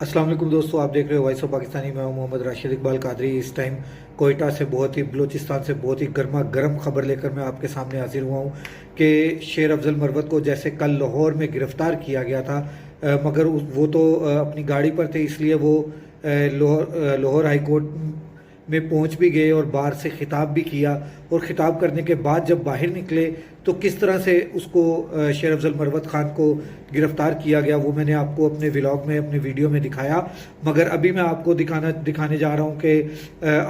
अस्सलाम वालेकुम दोस्तों, आप देख रहे हो वॉइस ऑफ पाकिस्तानी। मैं हूं मोहम्मद राशिद इकबाल कादरी। इस टाइम कोयटा से बलूचिस्तान से बहुत ही गर्मा गर्म खबर लेकर मैं आपके सामने हाजिर हुआ हूं कि शेर अफजल मरवत को जैसे कल लाहौर में गिरफ्तार किया गया था, मगर वो तो अपनी गाड़ी पर थे, इसलिए वो लाहौर हाई कोर्ट में पहुंच भी गए और बाहर से खिताब भी किया। और खिताब करने के बाद जब बाहर निकले तो किस तरह से उसको शेर अफजल मरवत खान को गिरफ्तार किया गया वो मैंने आपको अपने व्लॉग में, अपने वीडियो में दिखाया। मगर अभी मैं आपको दिखाने जा रहा हूं कि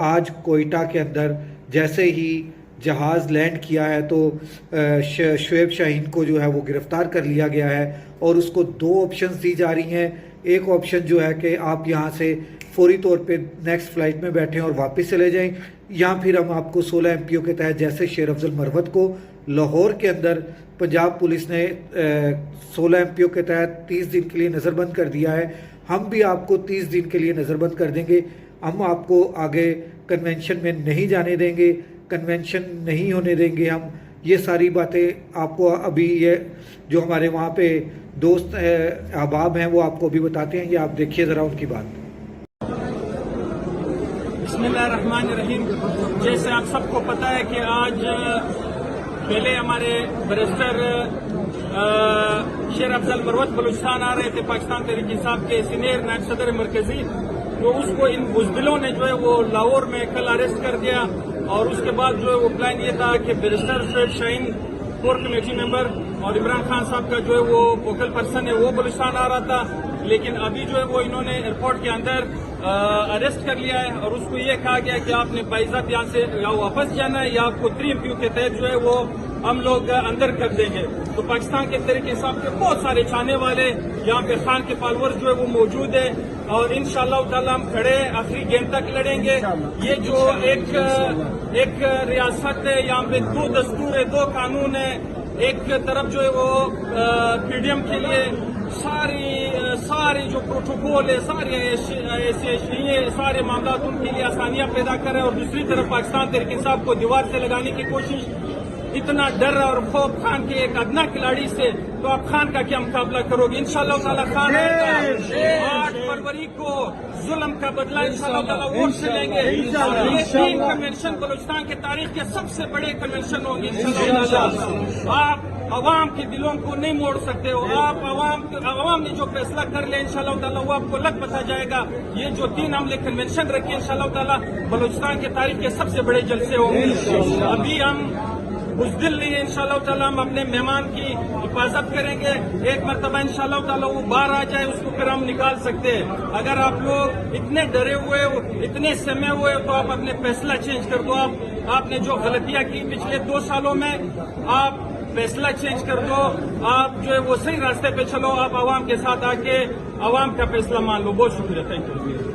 आज कोयटा के अंदर जैसे ही जहाज़ लैंड किया है तो शुएब शाहीन को जो है वो गिरफ्तार कर लिया गया है। और उसको दो ऑप्शंस दी जा रही हैं। एक ऑप्शन जो है कि आप यहाँ से फौरी तौर पे नेक्स्ट फ्लाइट में बैठें और वापस चले जाएं, या फिर हम आपको 16 MPO के तहत, जैसे शेर अफजल मरवत को लाहौर के अंदर पंजाब पुलिस ने 16 MPO के तहत 30 दिन के लिए नज़रबंद कर दिया है, हम भी आपको 30 दिन के लिए नज़रबंद कर देंगे। हम आपको आगे कन्वेंशन में नहीं जाने देंगे, कन्वेंशन नहीं होने देंगे हम। ये सारी बातें आपको अभी ये जो हमारे वहाँ पे दोस्त अहबाब हैं वो आपको अभी बताते हैं। ये आप देखिए ज़रा उनकी बात। बिस्मिल्लाहिर्रहमानिर्रहीम। जैसे आप सबको पता है कि आज पहले हमारे बैरिस्टर शेर अफजल मरवत बलूचिस्तान आ रहे थे, पाकिस्तान तहरीक इंसाफ के सीनियर नायब सदर मरकजी, तो उसको इन बुजदिलों ने जो है वो लाहौर में कल अरेस्ट कर दिया। और उसके बाद जो है वो प्लान ये था कि barrister Shoaib Shaheen core committee member और इमरान खान साहब का जो है वो वोकल पर्सन है वो बलूचिस्तान आ रहा था। लेकिन अभी जो है वो इन्होंने एयरपोर्ट के अंदर अरेस्ट कर लिया है और उसको ये कहा गया कि आपने बाइज़ात यहाँ से या वापस जाना है या आपको 3 MPO के तहत जो है वो हम लोग अंदर कर देंगे। तो पाकिस्तान के तहरीक इंसाफ के बहुत सारे चाहने वाले यहाँ पे खान के फॉलोअर्स जो है वो मौजूद है और इंशाअल्लाह ताला हम खड़े आखिरी गेम तक लड़ेंगे। ये जो एक रियासत है, यहाँ पे 2 दस्तूर है, 2 कानून है। एक तरफ जो है वो पीडीएम के लिए सारी जो प्रोटोकॉल है, सारे ऐसे सारे मामला उनके लिए आसानियां पैदा करें, और दूसरी तरफ पाकिस्तान तहरीक इंसाफ को दीवार से लगाने की कोशिश। इतना डर और खौफ खान के एक अदना खिलाड़ी से, तो आप खान का क्या मुकाबला करोगे? इंशाअल्लाह ताला खान आएगा। 8 फरवरी को जुल्म का बदला इंशाअल्लाह ताला वोट से लेंगे। ये 3 कन्वेंशन बलूचिस्तान के तारीख के सबसे बड़े कन्वेंशन होंगे इंशाअल्लाह ताला। आप अवाम के दिलों को नहीं मोड़ सकते हो। आप अवाम ने जो फैसला कर लिया इंशाअल्लाह ताला वो आपको लग पता जाएगा। ये जो 3 हमले कन्वेंशन रखे इंशाअल्लाह ताला बलूचिस्तान के तारीख के सबसे बड़े जलसे होंगे। अभी हम बुज़दिल नहीं है, इंशाअल्लाह ताला हम अपने मेहमान की हिफाजत करेंगे। एक मरतबा इंशाअल्लाह ताला वो बाहर आ जाए उसको फिर हम निकाल सकते हैं। अगर आप लोग इतने डरे हुए हो, इतने समय हुए, तो आप अपने फैसला चेंज कर दो। आपने जो गलतियां की पिछले 2 सालों में, आप फैसला चेंज कर दो। आप जो है वो सही रास्ते पे चलो। आप आवाम के साथ आके आवाम का फैसला मान लो। बहुत शुक्रिया, थैंक यू।